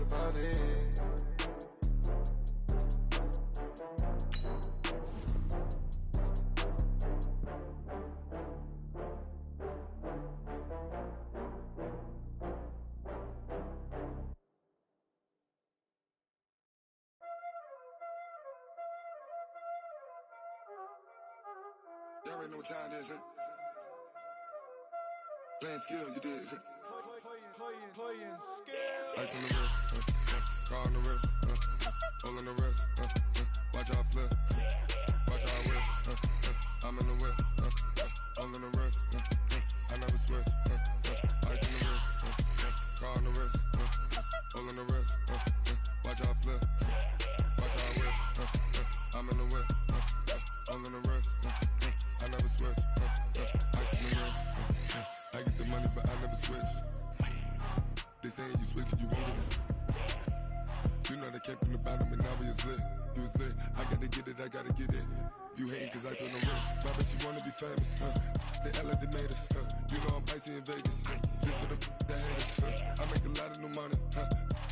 about it. Y'all already know what time it is, huh? Playing skills, you did. Playing skills. Ice on the wrist, car on the wrist, hole in the wrist, watch out flip, watch out whip, I'm in the whip, hole in the wrist, I never switch, ice on the wrist, car on the wrist, hole in the wrist, watch out flip, watch out whip, I'm in the whip, hole in the wrist, I never switch, ice on the wrist, I get the money but I never switch. They saying you switch cause you won't get it. You know they came from the bottom and now we is lit. You was lit, I gotta get it, I gotta get it. You hating cause ice on the wrist. Why bet you wanna be famous, They act like they made us, You know I'm icy in Vegas, This for the that hate us, I make a lot of new money,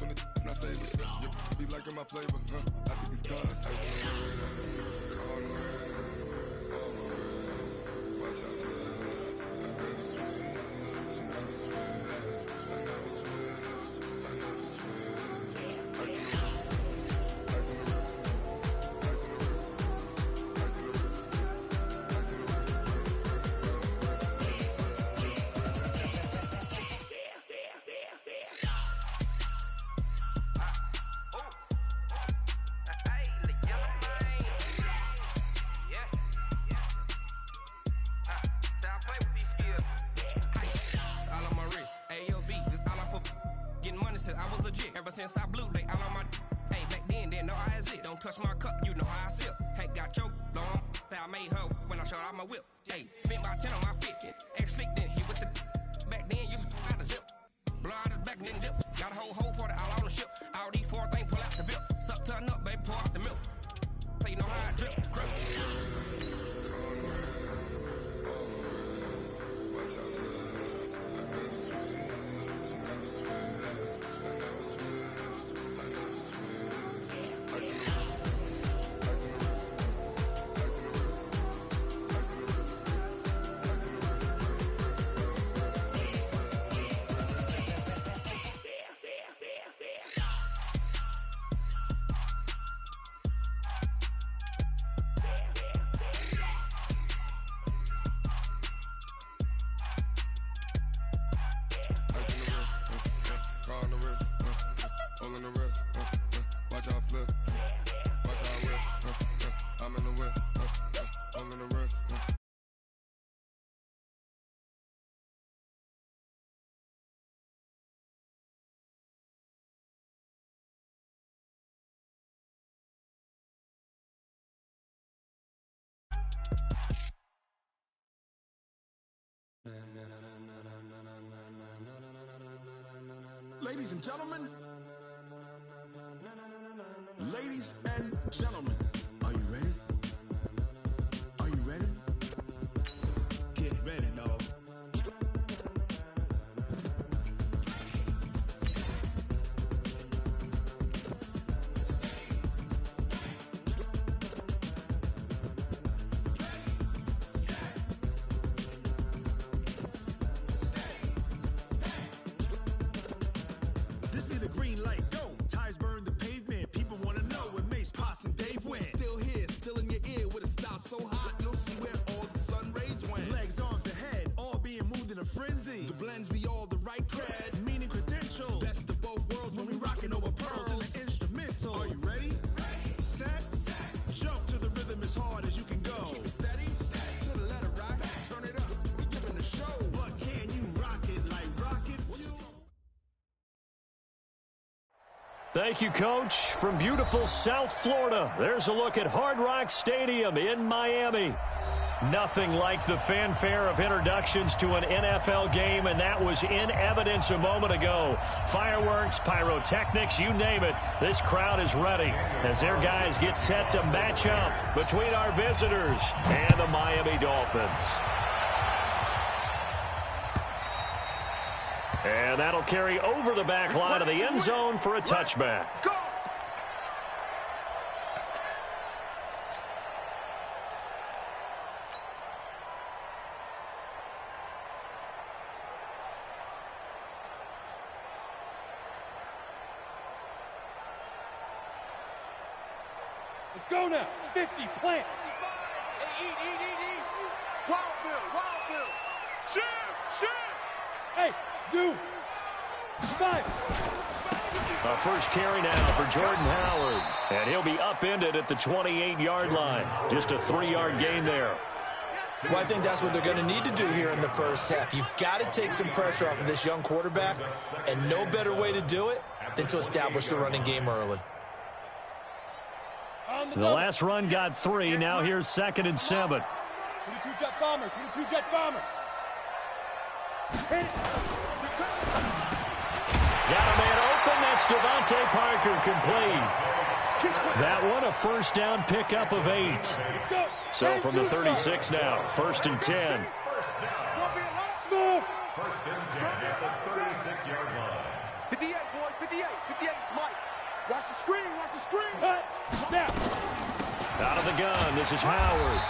When the not savers, You be liking my flavor, I think it's cause ice on the wrist, on the wrist, on the wrist. Watch out for this, I never switch, I never switch. I never switch, I never switch. Ice in the wrist, ice in the wrist, ice in the wrist, ice in the wrist, ice in the wrist, I was legit ever since I blew they all on my hey back then didn't know I exist. Don't touch my cup, you know how I sip. Hey, got your long that I made her when I showed out my whip. Hey, spent my 10 on my fit. Ex slick then hit with the back then used to out the zip. Blow out his back and then dip. Got a whole party all on the ship. All these four things pull out the VIP. Suck turn up, baby, pour out the milk. So you know how I drip. Grip. watch out for this. I never switch, I never switch. I never switch, I never switch. Ice in the wrist, ice in the wrist, ice in the wrist, ice in the wrist, ice in the wrist. Car on the wrist, hole in the wrist, watch out flip, watch out whip, I'm in the whip, hole in the wrist. Ladies and gentlemen, ladies and gentlemen, are you ready? Are you ready? Get ready, dog. This be the green light, go. Tires burn the pavement. People want to know where Mace, Potts, and Dave went. Still here, still in your ear with a style so hot, you'll see where all the sun rays went. Legs, arms, and head, all being moved in a frenzy. The blends be all the right cred, meaning credentials. Best of both worlds when we rockin' over pearls in the instrumental. Are you ready? Set, jump to the rhythm as hard as you can go. Keep it steady, to the letter rock, turn it up. We giving the show, but can you rock it like rocket fuel? Thank you, Coach. From beautiful South Florida, there's a look at Hard Rock Stadium in Miami. Nothing like the fanfare of introductions to an NFL game, and that was in evidence a moment ago. Fireworks, pyrotechnics, you name it. This crowd is ready as their guys get set to match up between our visitors and the Miami Dolphins. And And that'll carry over the back line of the end zone for a touchback. Go! Let's go now. 50, plant. Hey, eat. Wildville. Shoot. Hey, zoom. 5. A first carry now for Jordan Howard. And he'll be upended at the 28-yard line. Just a 3-yard gain there. Well, I think that's what they're going to need to do here in the first half. You've got to take some pressure off of this young quarterback, and no better way to do it than to establish the running game early. The last run got 3. Now here's 2nd and 7. 22 jet bomber. Hit it. Got a man open. That's Devontae Parker complete. That one a first down pickup of 8. So from the 36 now, 1st and 10. First and 10 at the 36-yard line. 58, boys. 58, Mike. Watch the screen. Now. Out of the gun, this is Howard.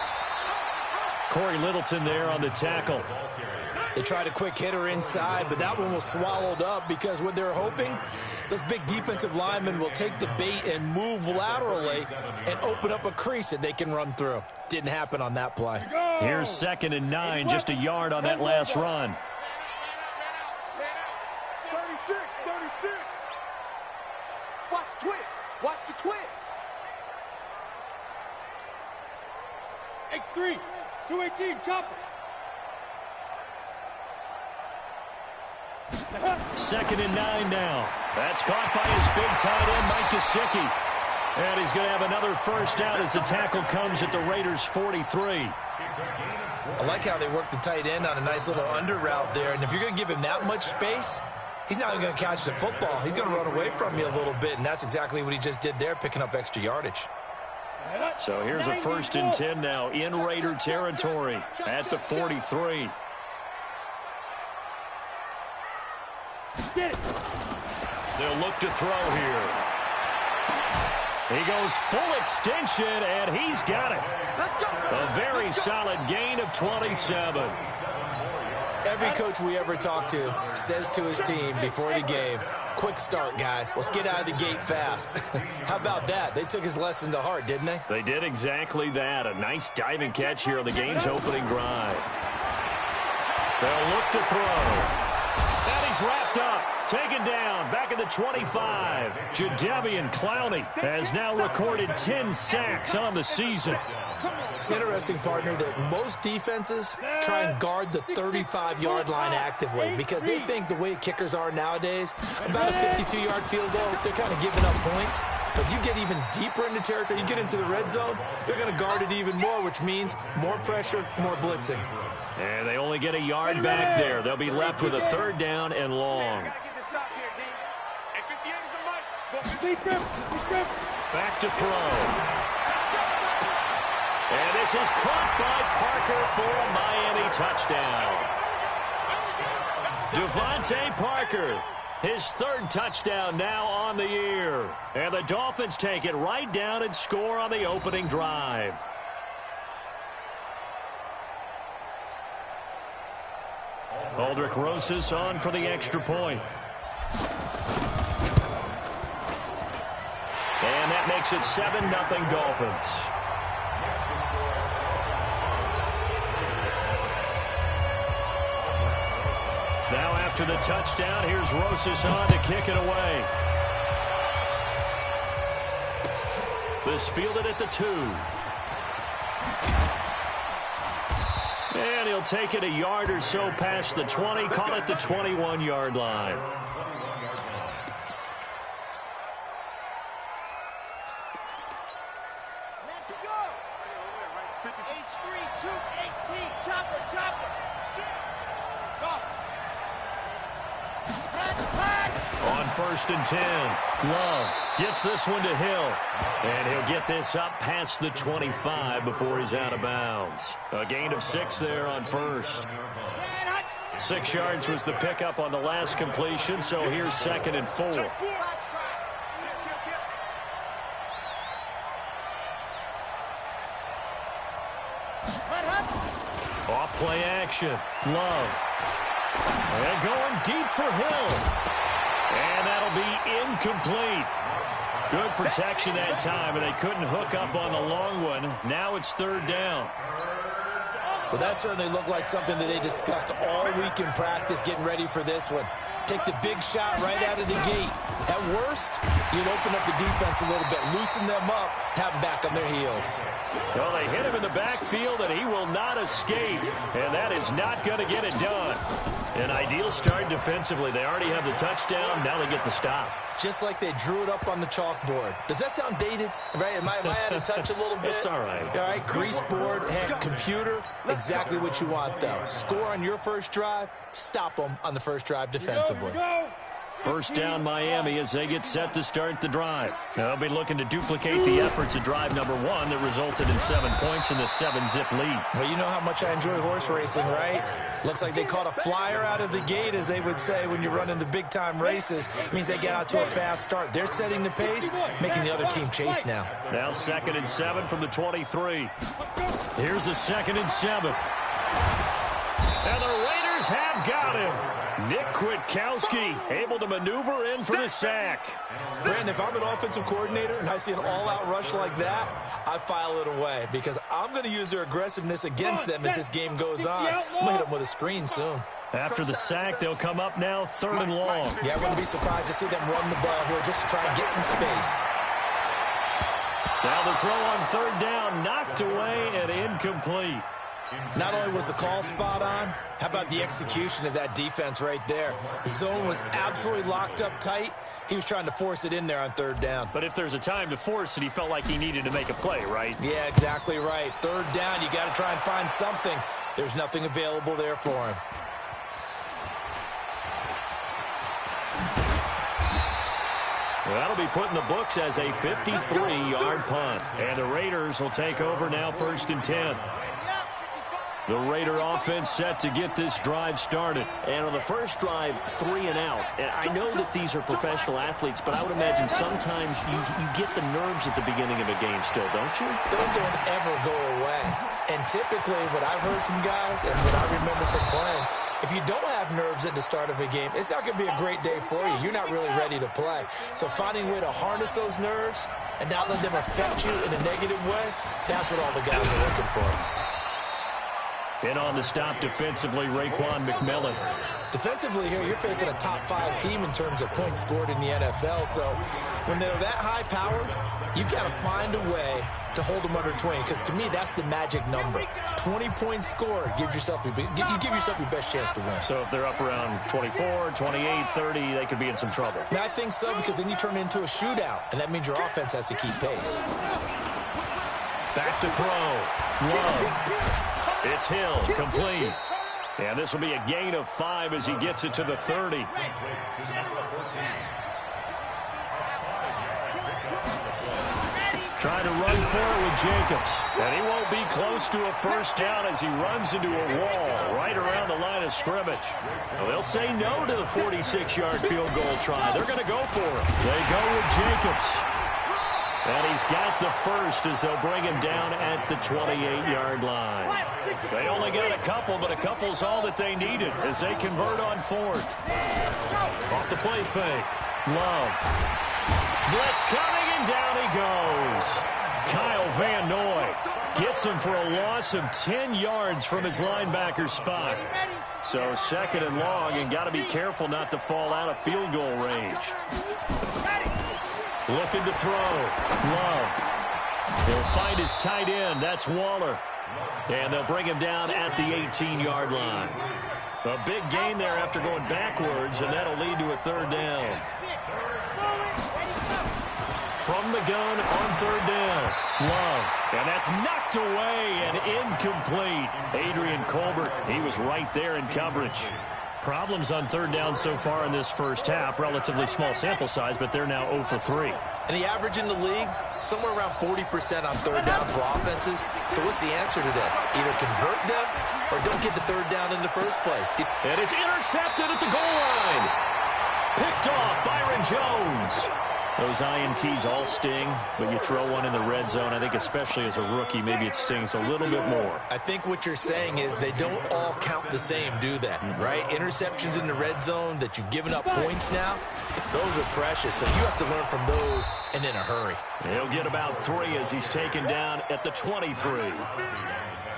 Corey Littleton there on the tackle. They tried a quick hitter inside, but that one was swallowed up because what they're hoping, those big defensive linemen will take the bait and move laterally and open up a crease that they can run through. Didn't happen on that play. Here's 2nd and 9, just a yard on that last run. 36. Watch the twins. X3. 218, chopper. 2nd and 9 now. That's caught by his big tight end, Mike Gesicki. And he's going to have another first down as the tackle comes at the Raiders' 43. I like how they work the tight end on a nice little under route there. And if you're going to give him that much space, he's not even going to catch the football. He's going to run away from you a little bit, and that's exactly what he just did there, picking up extra yardage. So here's a 1st and 10 now in Raider territory at the 43. Get it. They'll look to throw here. He goes full extension, and he's got it. A very solid gain of 27. Every coach we ever talk to says to his team before the game, quick start, guys. Let's get out of the gate fast. How about that? They took his lesson to heart, didn't they? They did exactly that. A nice diving catch here on the game's opening drive. They'll look to throw. And he's wrapped up. Taken down. Back at the 25. Jadeveon Clowney has now recorded 10 sacks on the season. It's interesting, partner, that most defenses try and guard the 35-yard line actively because they think the way kickers are nowadays, about a 52-yard field goal, they're kind of giving up points. But if you get even deeper into territory, you get into the red zone, they're going to guard it even more, which means more pressure, more blitzing. And they only get a yard back there. They'll be left with a 3rd down and long. Back to throw. And this is caught by Parker for a Miami touchdown. Devontae Parker, his 3rd touchdown now on the year. And the Dolphins take it right down and score on the opening drive. Aldrick Rosas on for the extra point. And that makes it 7-0 Dolphins. Now after the touchdown, here's Rosas on to kick it away. This fielded at the 2. And he'll take it a yard or so past the 20, call it the 21-yard line. Let's go. H3, 218, chopper. Go. On 1st and 10, Love gets this one to Hill. And he'll get this up past the 25 before he's out of bounds. A gain of 6 there on 1st. 6 yards was the pickup on the last completion, so here's 2nd and 4. Off play action. Love. And going deep for Hill. And that'll be incomplete. Good protection that time, and they couldn't hook up on the long one. Now it's 3rd down. Well, that certainly looked like something that they discussed all week in practice getting ready for this one. Take the big shot right out of the gate. At worst, you'll open up the defense a little bit, loosen them up, have them back on their heels. Well, they hit him in the backfield, and he will not escape. And that is not going to get it done. An ideal start defensively. They already have the touchdown. Now they get the stop. Just like they drew it up on the chalkboard. Does that sound dated? Right? Am I out of touch a little bit? It's all right. All right, grease board, heck, computer, exactly what you want, though. Score on your first drive, stop them on the first drive defensively. First down Miami as they get set to start the drive. They'll be looking to duplicate the efforts of drive number 1 that resulted in 7 points in the 7-zip lead. Well, you know how much I enjoy horse racing, right? Looks like they caught a flyer out of the gate, as they would say when you're running the big-time races. It means they get out to a fast start. They're setting the pace, making the other team chase now. Now 2nd and 7 from the 23. Here's a 2nd and 7. And the Raiders have got him. Nick Kwiatkowski able to maneuver in for the sack. Brandon, if I'm an offensive coordinator and I see an all-out rush like that, I file it away because I'm going to use their aggressiveness against them as this game goes on. I'm going to hit them with a screen soon. After the sack, they'll come up now 3rd and long. Yeah, I wouldn't be surprised to see them run the ball here just to try and get some space. Now the throw on 3rd down, knocked away and incomplete. Not only was the call spot on, how about the execution of that defense right there? The zone was absolutely locked up tight. He was trying to force it in there on 3rd down. But if there's a time to force it, he felt like he needed to make a play, right? Yeah, exactly right. 3rd down, you got to try and find something. There's nothing available there for him. Well, that'll be put in the books as a 53-yard punt. And the Raiders will take over now 1st and 10. The Raider offense set to get this drive started. And on the first drive, 3 and out. And I know that these are professional athletes, but I would imagine sometimes you get the nerves at the beginning of a game still, don't you? Those don't ever go away. And typically what I've heard from guys and what I remember from playing, if you don't have nerves at the start of a game, it's not going to be a great day for you. You're not really ready to play. So finding a way to harness those nerves and not let them affect you in a negative way, that's what all the guys are looking for. In on the stop defensively, Raekwon McMillan. Defensively here, you're facing a top 5 team in terms of points scored in the NFL. So when they're that high powered, you've got to find a way to hold them under 20. Because to me, that's the magic number. 20 points scored gives yourself you give yourself your best chance to win. So if they're up around 24, 28, 30, they could be in some trouble. And I think so, because then you turn it into a shootout, and that means your offense has to keep pace. Back to throw. Love. It's Hill, complete. And this will be a gain of 5 as he gets it to the 30. Trying to run for it with Jacobs. And he won't be close to a first down as he runs into a wall right around the line of scrimmage. Well, they'll say no to the 46-yard field goal try. They're going to go for it. They go with Jacobs. And he's got the first as they'll bring him down at the 28-yard line. They only got a couple, but a couple's all that they needed as they convert on 4th. Off the play fake. Love. Blitz coming, and down he goes. Kyle Van Noy gets him for a loss of 10 yards from his linebacker spot. So 2nd and long, and got to be careful not to fall out of field goal range. Looking to throw. Love. He'll find his tight end. That's Waller. And they'll bring him down at the 18-yard line. A big gain there after going backwards, and that'll lead to a 3rd down. From the gun on 3rd down. Love. And that's knocked away and incomplete. Adrian Colbert, he was right there in coverage. Problems on third down so far in this first half. Relatively small sample size, but they're now 0 for 3. And the average in the league, somewhere around 40% on third down for offenses. So what's the answer to this? Either convert them or don't get the third down in the first place. And it's intercepted at the goal line. Picked off Byron Jones. Those INTs all sting, but you throw one in the red zone, I think especially as a rookie, maybe it stings a little bit more. I think what you're saying is they don't all count the same, do they? Right? Interceptions in the red zone that you've given up points now, those are precious, so you have to learn from those and in a hurry. He'll get about 3 as he's taken down at the 23.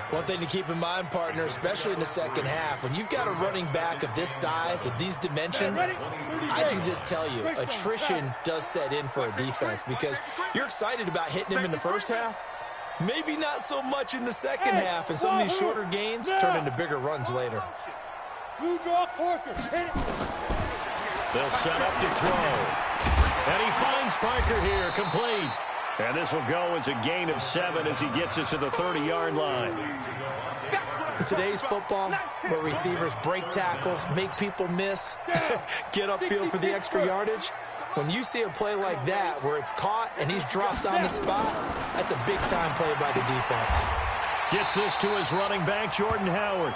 One thing to keep in mind, partner, especially in the second half, when you've got a running back of this size, of these dimensions, I can just tell you, attrition does set in for a defense because you're excited about hitting him in the first half, maybe not so much in the second half, and some of these shorter gains turn into bigger runs later. You draw Corker. Hit it. They'll set up to throw. And he finds Parker here, complete. And this will go as a gain of 7 as he gets it to the 30-yard line. In today's football, where receivers break tackles, make people miss, get upfield for the extra yardage, when you see a play like that where it's caught and he's dropped on the spot, that's a big-time play by the defense. Gets this to his running back, Jordan Howard.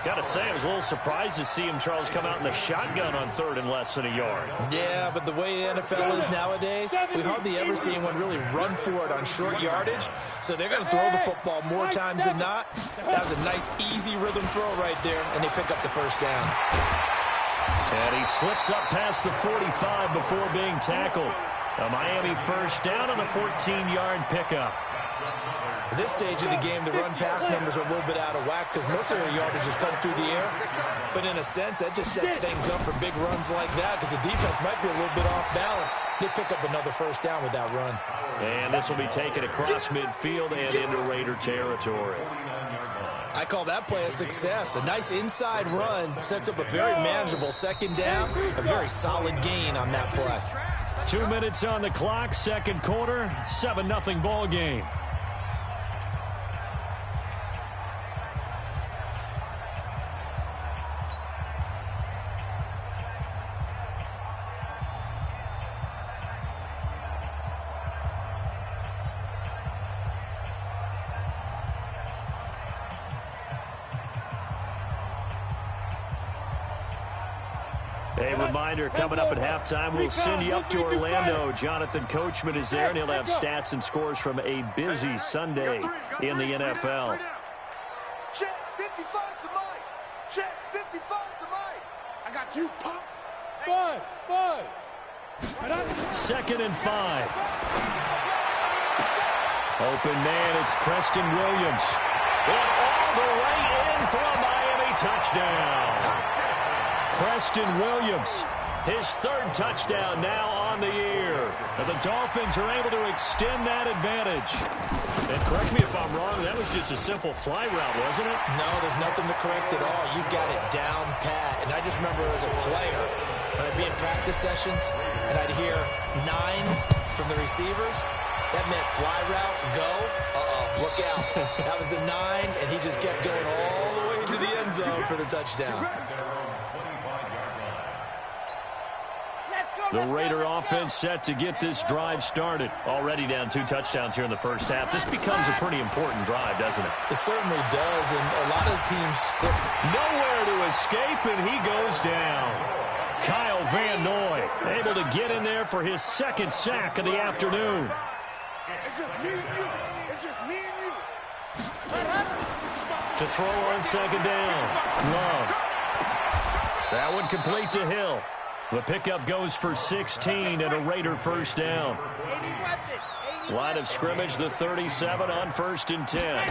Got to say, I was a little surprised to see him, Charles, come out in the shotgun on third and less than a yard. Yeah, but the way the NFL is nowadays, we hardly ever see anyone really run for it on short yardage. So they're going to throw the football more times than not. That was a nice, easy rhythm throw right there, and they pick up the first down. And he slips up past the 45 before being tackled. A Miami first down on a 14-yard pickup. At this stage of the game, the run-pass numbers are a little bit out of whack because most of their yardage has come through the air. But in a sense, that just sets things up for big runs like that because the defense might be a little bit off balance. They pick up another first down with that run. And this will be taken across midfield and into Raider territory. I call that play a success. A nice inside run sets up a very manageable second down, a very solid gain on that play. 2 minutes on the clock, second quarter, 7-0 ball game. A reminder, coming up at halftime, we'll send you up to Orlando. Jonathan Coachman is there, and he'll have stats and scores from a busy Sunday in the NFL. Check 55 to Mike. Check 55 to Mike. I got you, Pop. Buzz. 2nd and 5. Open man, it's Preston Williams. And all the way in for a Miami touchdown. Preston Williams, his 3rd touchdown now on the year. And the Dolphins are able to extend that advantage. And correct me if I'm wrong, that was just a simple fly route, wasn't it? No, there's nothing to correct at all. You've got it down pat. And I just remember as a player, when I'd be in practice sessions, and I'd hear 9 from the receivers, that meant fly route, go, look out. That was the 9, and he just kept going all the way into the end zone for the touchdown. The Raider offense set to get this drive started. Already down 2 touchdowns here in the first half. This becomes a pretty important drive, doesn't it? It certainly does, and a lot of teams script. Nowhere to escape, and he goes down. Kyle Van Noy able to get in there for his 2nd sack of the afternoon. It's just me and you. It's just me and you. To throw on 2nd down. Love. That one complete to Hill. The pickup goes for 16 and a Raider first down. Line of scrimmage, the 37 on 1st and 10.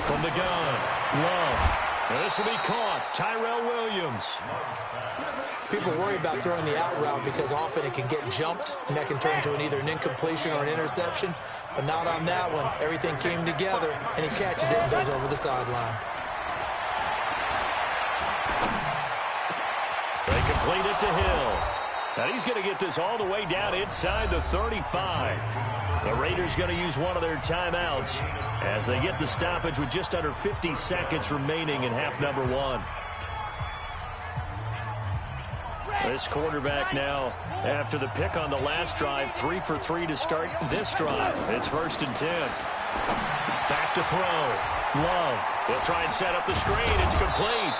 From the gun, Love. And this will be caught. Tyrell Williams. People worry about throwing the out route because often it can get jumped, and that can turn into either an incompletion or an interception. But not on that one. Everything came together, and he catches it and goes over the sideline. They complete it to Hill. Now he's going to get this all the way down inside the 35. The Raiders going to use one of their timeouts as they get the stoppage with just under 50 seconds remaining in half number 1. This quarterback now, after the pick on the last drive, 3 for 3 to start this drive. It's 1st and 10. Back to throw. Love. He'll try and set up the screen. It's complete.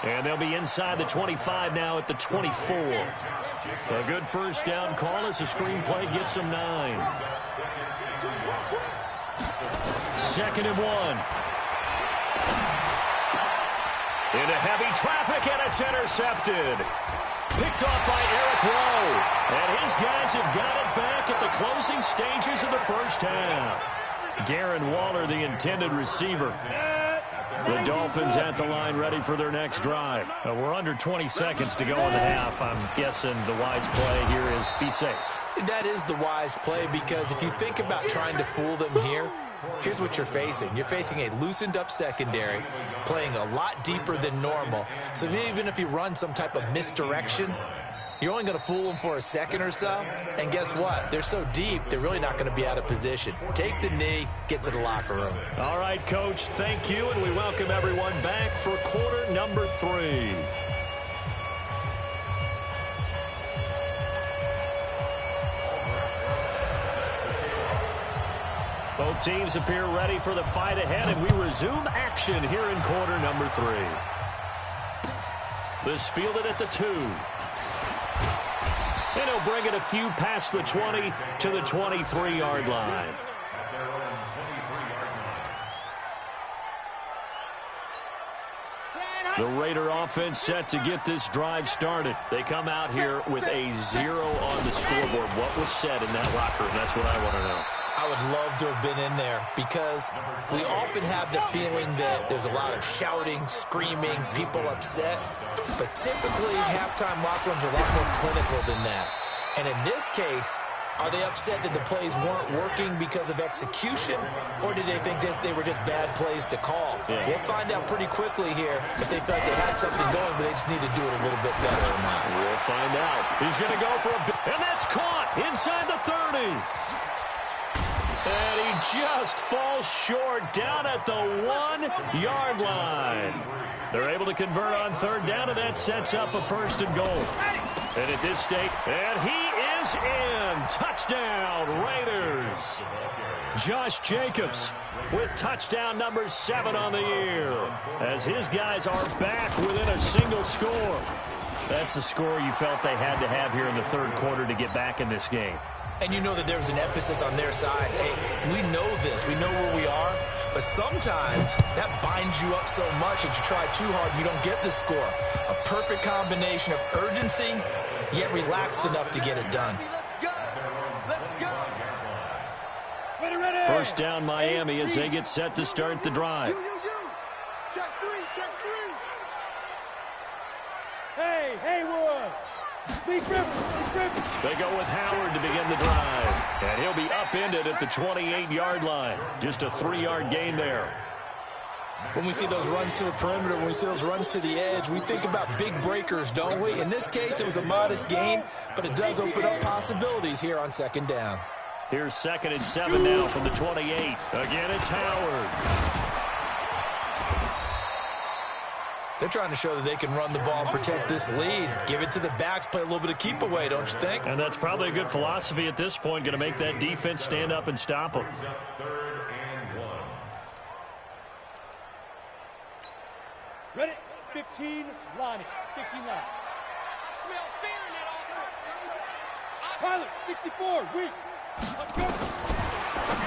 And they'll be inside the 25 now at the 24. A good first down call as the screenplay gets them 9. 2nd and 1. Into heavy traffic, and it's intercepted. Picked off by Eric Rowe. And his guys have got it back at the closing stages of the first half. Darren Waller, the intended receiver. The Dolphins at the line, ready for their next drive. We're under 20 seconds to go in the half. I'm guessing the wise play here is be safe. That is the wise play, because if you think about trying to fool them here, here's what you're facing. You're facing a loosened up secondary, playing a lot deeper than normal. So even if you run some type of misdirection, you're only going to fool them for a second or so. And guess what? They're so deep, they're really not going to be out of position. Take the knee, get to the locker room. All right, Coach, thank you, and we welcome everyone back for quarter number 3. Both teams appear ready for the fight ahead, and we resume action here in quarter number 3. This fielded at the 2. And he'll bring it a few past the 20 to the 23-yard line. The Raider offense set to get this drive started. They come out here with a 0 on the scoreboard. What was said in that locker room? That's what I want to know. I would love to have been in there, because we often have the feeling that there's a lot of shouting, screaming, people upset. But typically, halftime locker rooms are a lot more clinical than that. And in this case, are they upset that the plays weren't working because of execution, or did they think they were just bad plays to call? Yeah. We'll find out pretty quickly here if they felt they had something going, but they just need to do it a little bit better or not. We'll find out. He's going to go for a big, and that's caught inside the 30. And he just falls short down at the 1-yard line. They're able to convert on 3rd down, and that sets up a 1st and goal. And at this stage, and he is in. Touchdown, Raiders. Josh Jacobs with touchdown number 7 on the year, as his guys are back within a single score. That's the score you felt they had to have here in the 3rd quarter to get back in this game. And you know that there was an emphasis on their side. Hey, we know this. We know where we are. But sometimes that binds you up so much that you try too hard, you don't get the score. A perfect combination of urgency, yet relaxed enough to get it done. First down, Miami, as they get set to start the drive. Check 3. Hey, Haywood. Big Rivers. They go with Howard to begin the drive. And he'll be upended at the 28-yard line. Just a 3-yard gain there. When we see those runs to the perimeter, when we see those runs to the edge, we think about big breakers, don't we? In this case, it was a modest gain, but it does open up possibilities here on 2nd down. Here's 2nd and 7 now from the 28. Again, it's Howard. They're trying to show that they can run the ball and protect this lead. Give it to the backs, play a little bit of keep away, don't you think? And that's probably a good philosophy at this point, going to make that defense stand up and stop them. Ready? 15, line it. 15 line. I smell fear in that offense. Tyler, 64, weak. Let's go.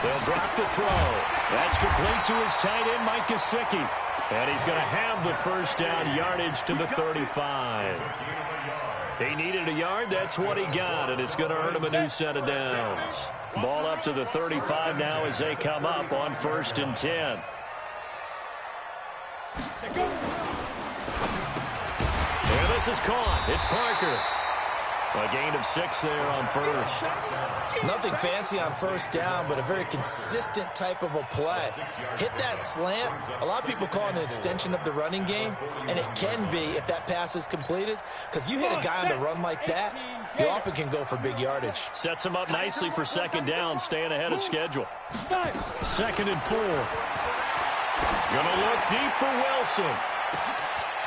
They'll drop the throw. That's complete to his tight end, Mike Gesicki. And he's going to have the first down, yardage to the 35. He needed a yard. That's what he got, and it's going to earn him a new set of downs. Ball up to the 35 now as they come up on 1st and 10. And this is caught. It's Parker. A gain of 6 there on 1st. Nothing fancy on 1st down, but a very consistent type of a play. Hit that slant. A lot of people call it an extension of the running game, and it can be if that pass is completed, because you hit a guy on the run like that, you often can go for big yardage. Sets him up nicely for 2nd down, staying ahead of schedule. 2nd and 4. Gonna look deep for Wilson.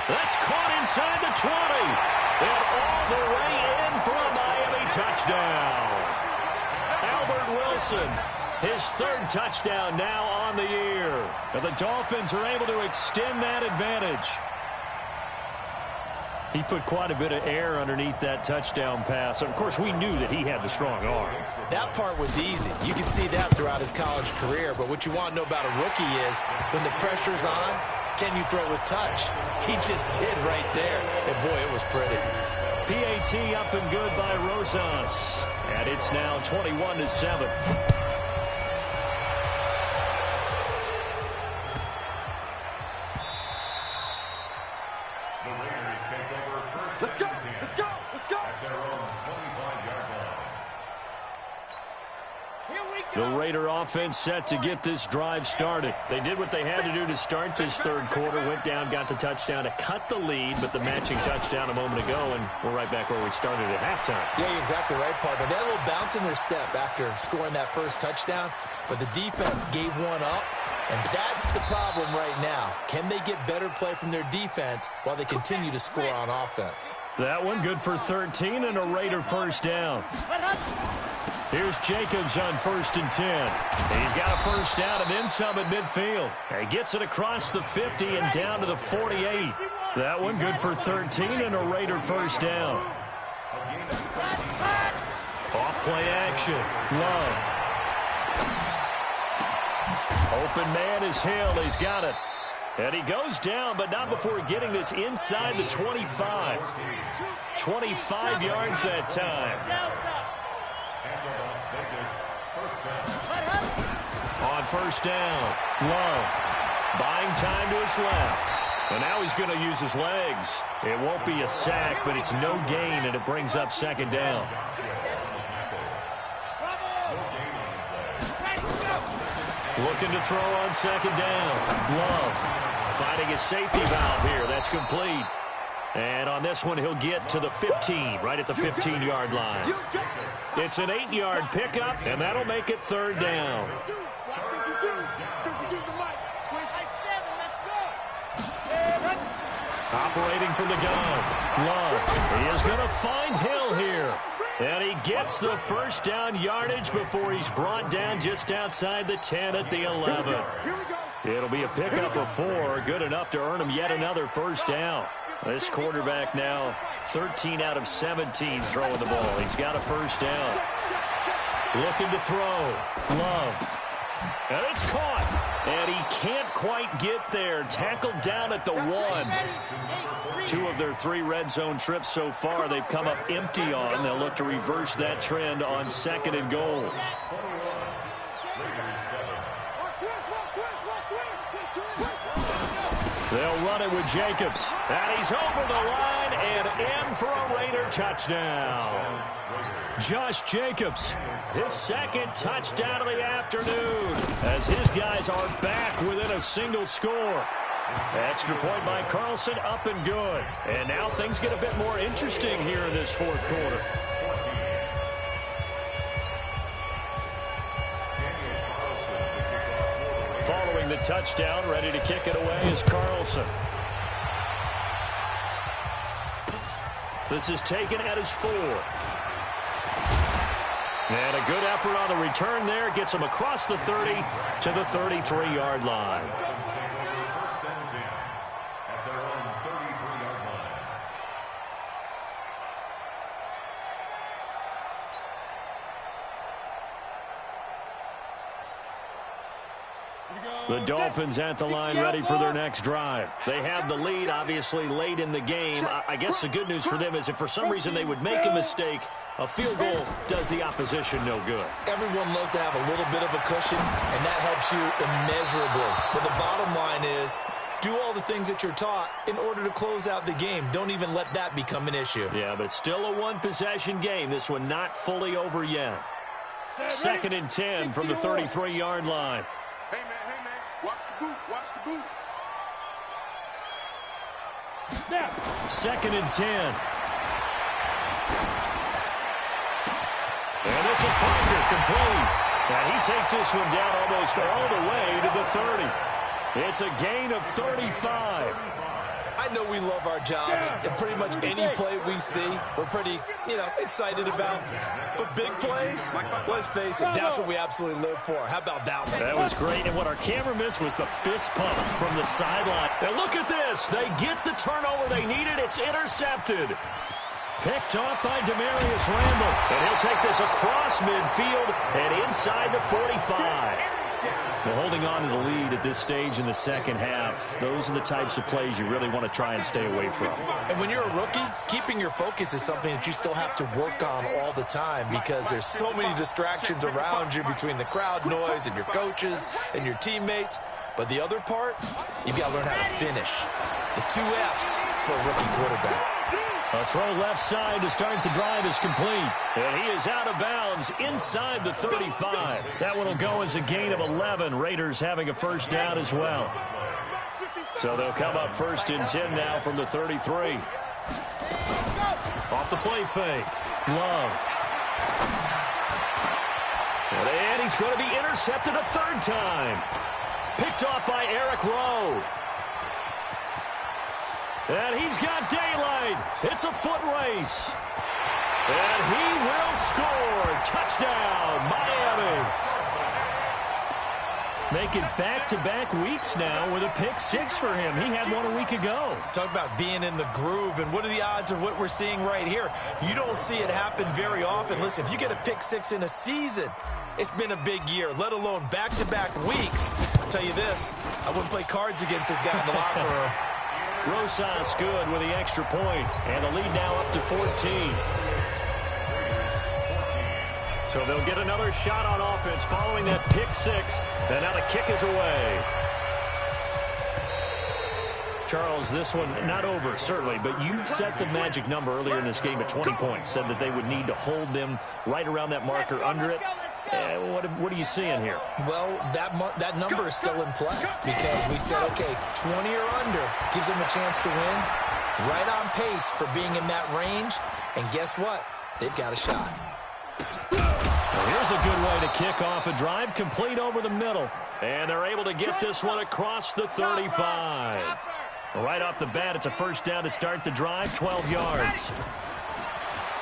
That's caught inside the 20. And all the way in for a Miami touchdown. Albert Wilson, his third touchdown now on the year. And the Dolphins are able to extend that advantage. He put quite a bit of air underneath that touchdown pass. Of course, we knew that he had the strong arm. That part was easy. You can see that throughout his college career. But what you want to know about a rookie is when the pressure's on, can you throw with touch? He just did right there. And, boy, it was pretty. PAT up and good by Rosas. And it's now 21-7. Let's go! Let's go! Let's go! At their own 25-yard line. Here we The Raider offense set to get this drive started. They did what they had to do to start this third quarter. Went down, got the touchdown to cut the lead, but the matching touchdown a moment ago, and we're right back where we started at halftime. Yeah, you're exactly right, partner. They had a little bounce in their step after scoring that first touchdown, but the defense gave one up, and that's the problem right now. Can they get better play from their defense while they continue to score on offense? That one good for 13 and a Raider first down. Here's Jacobs on 1st and 10. He's got a first down and then some at midfield. He gets it across the 50 and down to the 48. That one good for 13 and a Raider first down. Off play action. Love. Open man is Hill. He's got it. And he goes down, but not before getting this inside the 25. 25 yards that time. On first down, Love buying time to his left. And now he's going to use his legs. It won't be a sack, but it's no gain, and it brings up second down. Looking to throw on second down. Love finding his safety valve here. That's complete. And on this one, he'll get to the 15, right at the 15-yard line. It's an 8-yard pickup, and that'll make it third down. Operating from the gun. Love. He is going to find Hill here. And he gets the first down yardage before he's brought down just outside the 10 at the 11. It'll be a pickup of 4, good enough to earn him yet another first down. This quarterback now 13 out of 17 throwing the ball. He's got a first down. Looking to throw. Love. And it's caught. And he can't quite get there. Tackled down at the 1. 2 of their 3 red zone trips so far they've come up empty on. They'll look to reverse that trend on 2nd and goal. They'll run it with Jacobs. And he's over the line and in for a Raider touchdown. Josh Jacobs, his second touchdown of the afternoon, as his guys are back within a single score. Extra point by Carlson, up and good. And now things get a bit more interesting here in this fourth quarter. Following the touchdown, ready to kick it away is Carlson. This is taken at his 4. And a good effort on the return there. Gets him across the 30 to the 33-yard line. The Dolphins at the line ready for their next drive. They have the lead, obviously, late in the game. I guess the good news for them is if for some reason they would make a mistake, a field goal does the opposition no good. Everyone loves to have a little bit of a cushion, and that helps you immeasurably. But the bottom line is, do all the things that you're taught in order to close out the game. Don't even let that become an issue. Yeah, but it's still a one-possession game. This one not fully over yet. 2nd and 10 from the 33-yard line. Hey, man. Watch the boot. Watch the boot. 2nd and 10. And this is Parker, complete. And he takes this one down almost all the way to the 30. It's a gain of 35. I I know we love our jobs, and pretty much any play we see, we're pretty, excited about. But big plays, let's face it, that's what we absolutely live for. How about that one? That was great, and what our camera missed was the fist pump from the sideline. And look at this. They get the turnover they needed. It's intercepted. Picked off by Demarius Randall. And he'll take this across midfield and inside the 45. Well, holding on to the lead at this stage in the second half, those are the types of plays you really want to try and stay away from. And when you're a rookie, keeping your focus is something that you still have to work on all the time because there's so many distractions around you between the crowd noise and your coaches and your teammates. But the other part, you've got to learn how to finish. It's the 2 F's for a rookie quarterback. A throw left side to start the drive is complete. And he is out of bounds inside the 35. That one will go as a gain of 11. Raiders having a first down as well. So they'll come up 1st and 10 now from the 33. Off the play fake. Love. And he's going to be intercepted a 3rd time. Picked off by Eric Rowe. And he's got daylight. It's a foot race. And he will score. Touchdown, Miami. Making back-to-back weeks now with a pick 6 for him. He had one a week ago. Talk about being in the groove, and what are the odds of what we're seeing right here? You don't see it happen very often. Listen, if you get a pick 6 in a season, it's been a big year, let alone back-to-back weeks. I'll tell you this, I wouldn't play cards against this guy in the locker room. Rosas good with the extra point, and the lead now up to 14. So they'll get another shot on offense following that pick 6, and now the kick is away. Charles, this one not over, certainly, but you set the magic number earlier in this game at 20 points, said that they would need to hold them right around that marker under it. What are you seeing here? Well, that number is still in play because we said, okay, 20 or under gives them a chance to win. Right on pace for being in that range. And guess what? They've got a shot. Well, here's a good way to kick off a drive, complete over the middle. And they're able to get this one across the 35. Right off the bat, it's a first down to start the drive, 12 yards.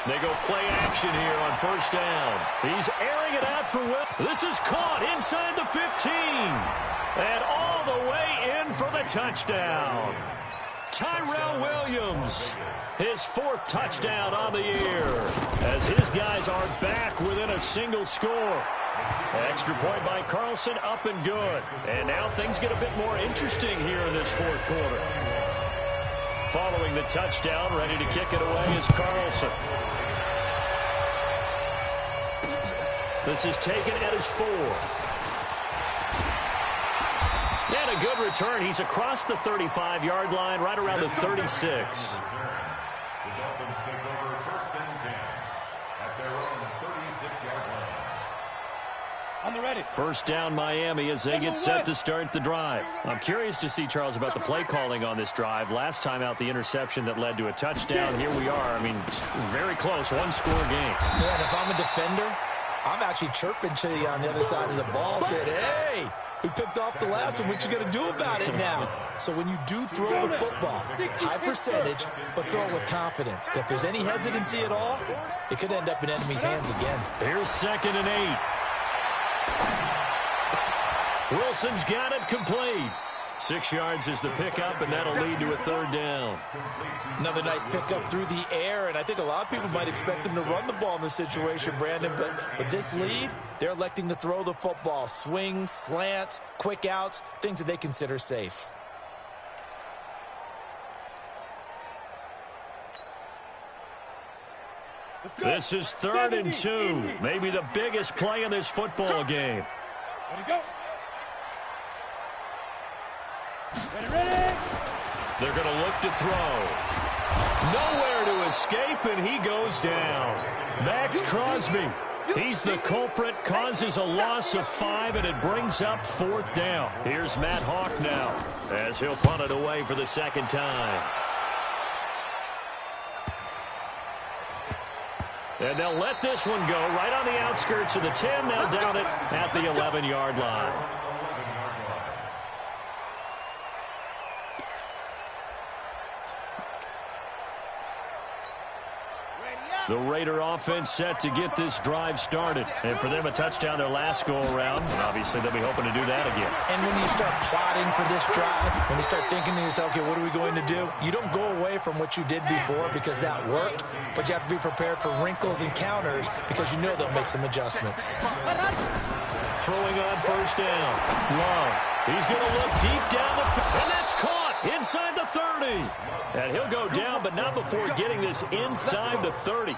They go play action here on first down. He's airing it out for Will. This is caught inside the 15. And all the way in for the touchdown. Tyrell Williams, his 4th touchdown on the year, as his guys are back within a single score. Extra point by Carlson, up and good. And now things get a bit more interesting here in this 4th quarter. Following the touchdown, ready to kick it away is Carlson. This is taken at his 4. And a good return. He's across the 35-yard line, right around the 36. The Dolphins take over 1st and 10 at their own 36-yard line. On the ready. First down, Miami, as they get set to start the drive. I'm curious to see, Charles, about the play calling on this drive. Last time out, the interception that led to a touchdown. Here we are. I mean, very close, 1-score game. Yeah, and if I'm a defender, I'm actually chirping to you on the other side of the ball, saying, hey, we picked off the last one. What you going to do about it now? So when you do throw the football, high percentage, but throw it with confidence. If there's any hesitancy at all, it could end up in enemy's hands again. Here's 2nd and 8. Wilson's got it complete. 6 yards is the pickup, and that'll lead to a 3rd down. Another nice pickup through the air, and I think a lot of people might expect them to run the ball in this situation, Brandon, but with this lead, they're electing to throw the football. Swings, slants, quick outs, things that they consider safe. This is 3rd and 2, maybe the biggest play in this football game. Ready, go. Ready. They're going to look to throw. Nowhere to escape, and he goes down. Max Crosby, he's the culprit, causes a loss of 5, and it brings up 4th down. Here's Matt Hawk now, as he'll punt it away for the 2nd time. And they'll let this one go right on the outskirts of the 10. Now down it at the 11-yard line. The Raider offense set to get this drive started. And for them, a touchdown their last go-around. And obviously, they'll be hoping to do that again. And when you start plotting for this drive, when you start thinking to yourself, okay, what are we going to do? You don't go away from what you did before because that worked, but you have to be prepared for wrinkles and counters because you know they'll make some adjustments. Throwing on first down. Love. He's going to look deep down the field. And that's caught inside the 30. And he'll go down, but not before getting this inside the 30.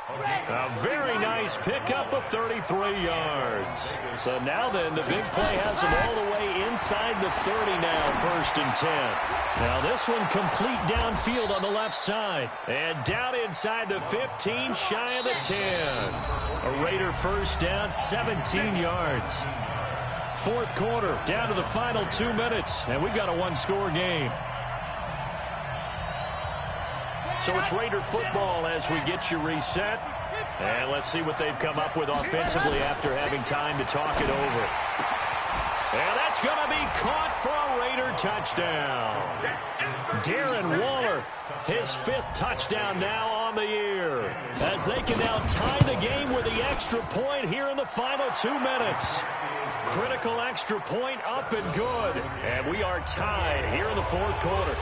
A very nice pickup of 33 yards. So now then, the big play has him all the way inside the 30 now, 1st and 10. Now this one complete downfield on the left side. And down inside the 15, shy of the 10. A Raider first down, 17 yards. 4th quarter, down to the final 2 minutes. And we've got a one-score game. So it's Raider football as we get you reset. And let's see what they've come up with offensively after having time to talk it over. And that's going to be caught for a Raider touchdown. Darren Waller, his 5th touchdown now on the year. As they can now tie the game with the extra point here in the final 2 minutes. Critical extra point up and good. And we are tied here in the 4th quarter.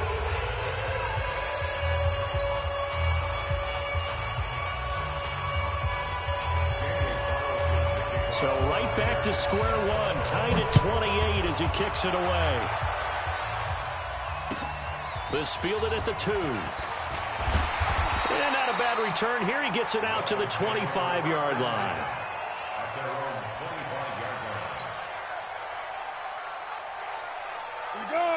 So right back to square one, tied at 28 as he kicks it away. This fielded at the 2. And not a bad return here. He gets it out to the 25-yard line.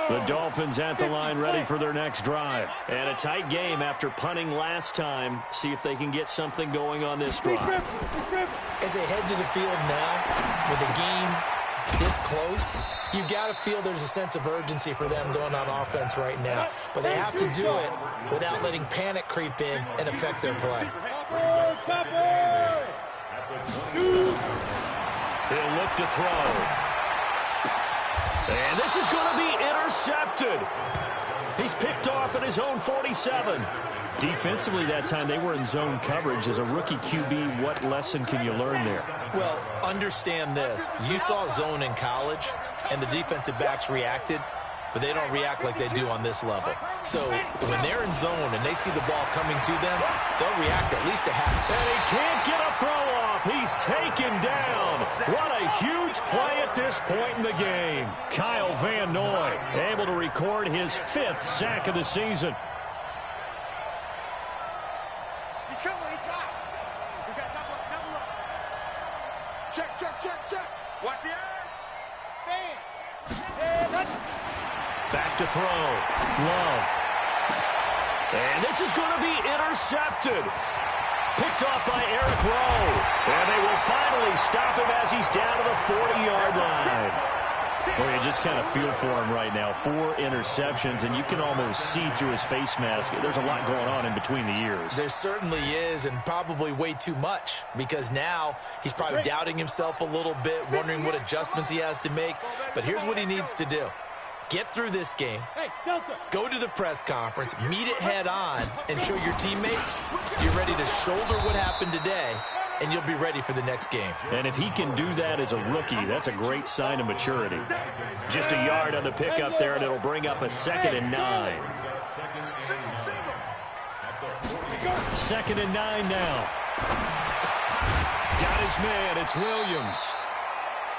The Dolphins at the line ready for their next drive. And a tight game after punting last time. See if they can get something going on this drive. As they head to the field now, with the game this close, you've got to feel there's a sense of urgency for them going on offense right now. But they have to do it without letting panic creep in and affect their play. He'll look to throw. And this is going to be intercepted. He's picked off at his own 47. Defensively that time, they were in zone coverage. As a rookie QB, what lesson can you learn there? Well, understand this. You saw zone in college, and the defensive backs reacted, but they don't react like they do on this level. So when they're in zone and they see the ball coming to them, they'll react at least a half. And he can't get a throw off. He's taken down. What a huge play at this point in the game. Kyle Van Noy able to record his 5th sack of the season. He's coming. He's got. We got double up. Check. Watch the eye. Bam. Back to throw. Love. And this is going to be intercepted. Picked off by Eric Rowe. And they will finally stop him as he's down to the 40-yard line. Well, you just kind of feel for him right now. 4 interceptions, and you can almost see through his face mask. There's a lot going on in between the ears. There certainly is, and probably way too much, because now he's probably doubting himself a little bit, wondering what adjustments he has to make. But here's what he needs to do. Get through this game, go to the press conference, meet it head on, and show your teammates you're ready to shoulder what happened today, and you'll be ready for the next game. And if he can do that as a rookie, that's a great sign of maturity. Just a yard on the pickup there, and it'll bring up a 2nd and 9. 2nd and 9 now. Got his man. It's Williams.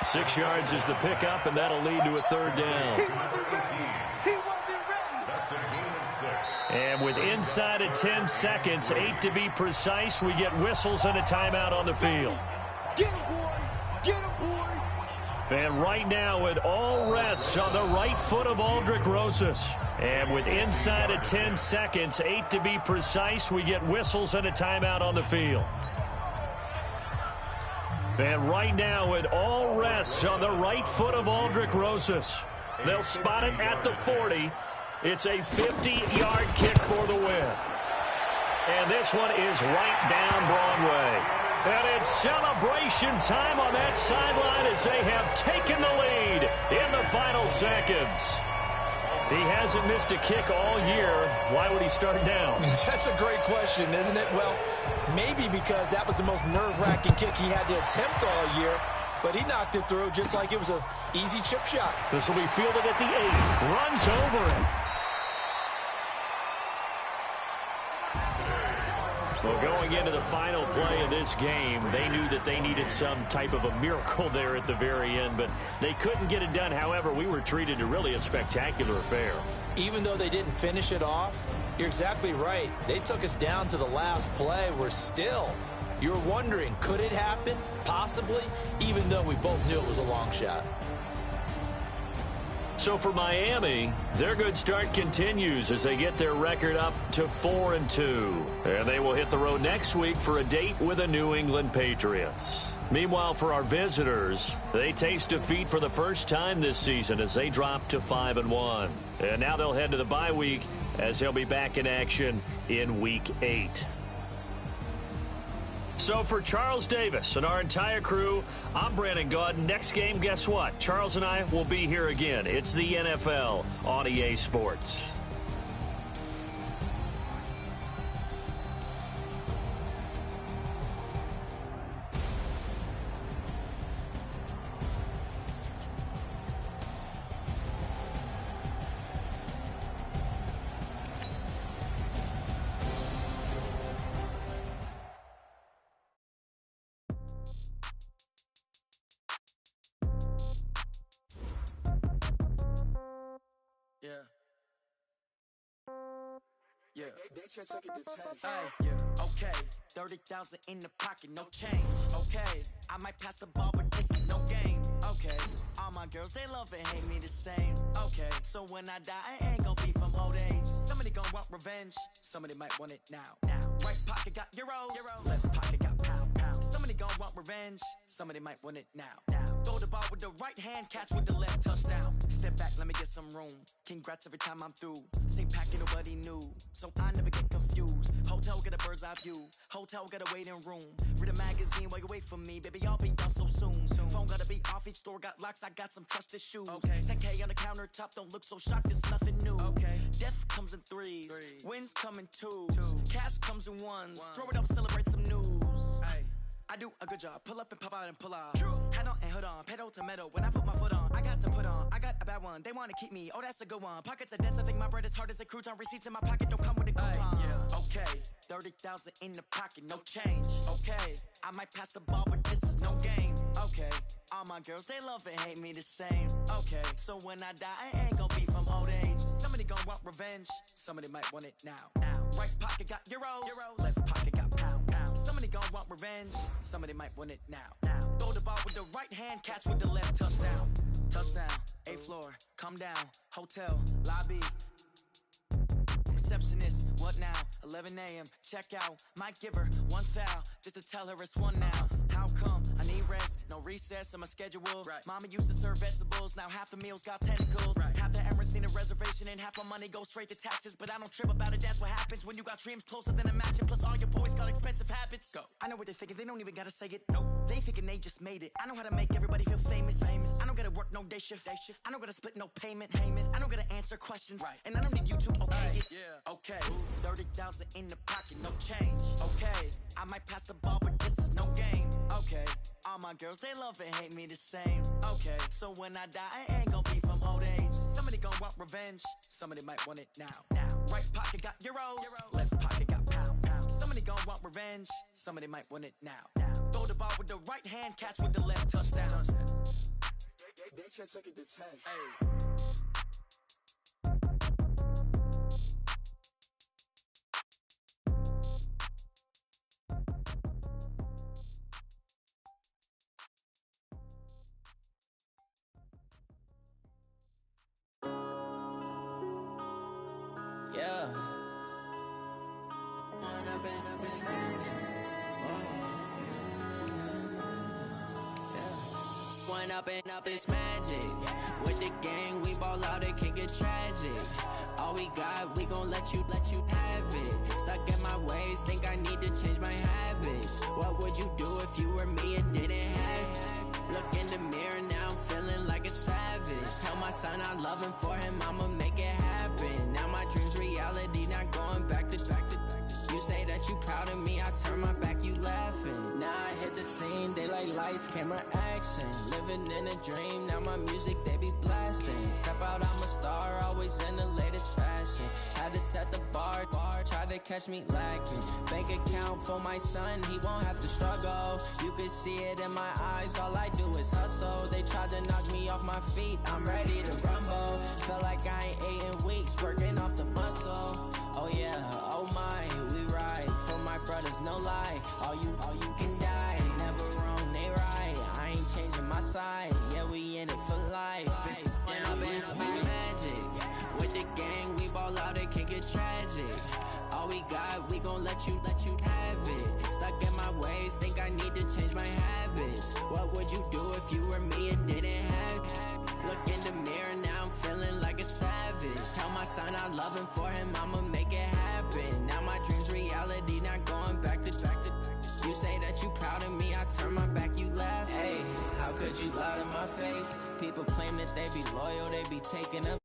6 yards is the pickup, and that'll lead to a 3rd down. And with inside of 10 seconds, 8 to be precise, we get whistles and a timeout on the field. And right now, it all rests on the right foot of Aldrick Rosas. And with inside of 10 seconds, 8 to be precise, we get whistles and a timeout on the field. And right now, it all rests on the right foot of Aldrick Rosas. They'll spot it at the 40. It's a 50-yard kick for the win. And this one is right down Broadway. And it's celebration time on that sideline as they have taken the lead in the final seconds. He hasn't missed a kick all year. Why would he start now? That's a great question, isn't it? Well, maybe because that was the most nerve-wracking kick he had to attempt all year, but he knocked it through just like it was an easy chip shot. This will be fielded at the 8. Runs over it. Well, going into the final play of this game, they knew that they needed some type of a miracle there at the very end, but they couldn't get it done. However, we were treated to really a spectacular affair. Even though they didn't finish it off, you're exactly right. They took us down to the last play. We're still, you're wondering, could it happen? Possibly, even though we both knew it was a long shot. So for Miami, their good start continues as they get their record up to 4-2. And they will hit the road next week for a date with the New England Patriots. Meanwhile, for our visitors, they taste defeat for the first time this season as they drop to 5-1. And now they'll head to the bye week as they'll be back in action in Week 8. So for Charles Davis and our entire crew, I'm Brandon Gaudin. Next game, guess what? Charles and I will be here again. It's the NFL on EA Sports. Yeah. Hey, yeah. Okay, 30,000 in the pocket, no change. Okay, I might pass the ball, but this is no game. Okay, all my girls, they love and hate me the same. Okay, so when I die, I ain't gon' be from old age. Somebody gon' want revenge, somebody might want it now. Right pocket got euros, left pocket got pound. Somebody gon' want revenge, somebody might want it now. Throw the ball with the right hand, catch with the left, touchdown. Step back, let me get some room. Congrats every time I'm through. Same packet, nobody knew, so I never get confused. Hotel get a bird's eye view, hotel get a waiting room. Read a magazine while you wait for me, baby, I'll be done so soon. Phone gotta be off, each store got locks, I got some trusted shoes. 10K on the countertop, don't look so shocked, it's nothing new. Death comes in threes, wins come in twos, cash comes in ones. Throw it up, celebrate some news. I do a good job, pull up and pop out and pull out. Head on and hood on, pedal to metal. When I put my foot on, I got to put on. I got a bad one, they wanna keep me, oh that's a good one. Pockets are dense, I think my bread is hard as a crouton. Receipts in my pocket don't come with a coupon. Okay, 30,000 in the pocket, no change. Okay, I might pass the ball, but this is no game. Okay, all my girls, they love and hate me the same. Okay, so when I die, I ain't gon' be from old age. Somebody gon' want revenge, somebody might want it now. Right pocket got euros, left pocket got pound. Somebody gon' want revenge, somebody might want it now. Throw the ball with the right hand, catch with the left, touchdown. Touchdown, 8th floor, come down, hotel, lobby. Receptionist, what now? 11 a.m., check out. Might give her one foul, just to tell her it's one now. How come? I need rest, no recess on my schedule. Mama used to serve vegetables, now half the meals got tentacles. Half the Emirates need a reservation and half my money goes straight to taxes. But I don't trip about it, that's what happens when you got dreams closer than a mansion. Plus all your boys got expensive habits. Go. I know what they're thinking, they don't even gotta say it. Nope. They thinking they just made it. I know how to make everybody feel famous. I don't gotta work no day shift. I don't gotta split no payment. I don't gotta answer questions. And I don't need you to okay it. Okay, 30,000 in the pocket, no change. Okay, I might pass the ball, but this is no game. Okay, all my girls, they love and hate me the same. Okay, so when I die, I ain't gon' be from old age. Somebody gon' want revenge, somebody might want it now. Right pocket got euros, left pocket got pound. Somebody gon' want revenge, somebody might want it now. Throw the ball with the right hand, catch with the left, touchdown. They can't take it to 10. Yeah. One up and up is magic. With the gang, we ball out, it can get tragic. All we got, we gon' let you have it. Stuck in my ways, think I need to change my habits. What would you do if you were me and didn't have it? Look in the mirror, now I'm feeling like a savage. Tell my son I love him, for him I'ma make it happen. proud of me, I turn my back, you laughing. Now I hit the scene, they like lights, camera, action. Living in a dream, now my music, they be blasting. Step out, I'm a star, always in the latest fashion. Had to set the bar, try to catch me lacking. Bank account for my son, he won't have to struggle. You can see it in my eyes, all I do is hustle. They tried to knock me off my feet, I'm ready to rumble. Feel like I ain't ate in weeks, working off the muscle. Oh yeah, oh my, we ride for my brothers, no lie. All you can die, never wrong, they right. I ain't changing my side, yeah, we in it for life. Up is magic. With the gang, we ball out, it can get tragic. All we got, we gon' let you have it. Stuck in my ways, think I need to change my habits. What would you do if you were me and didn't have it? Look in the mirror, now I'm feeling like a savage. Tell my son I love him, for him I'ma make it happen. Now my dream's reality, not going back to. You say that you proud of me, I turn my back, you laugh. Hey, how could you lie to my face? People claim that they be loyal, they be taking up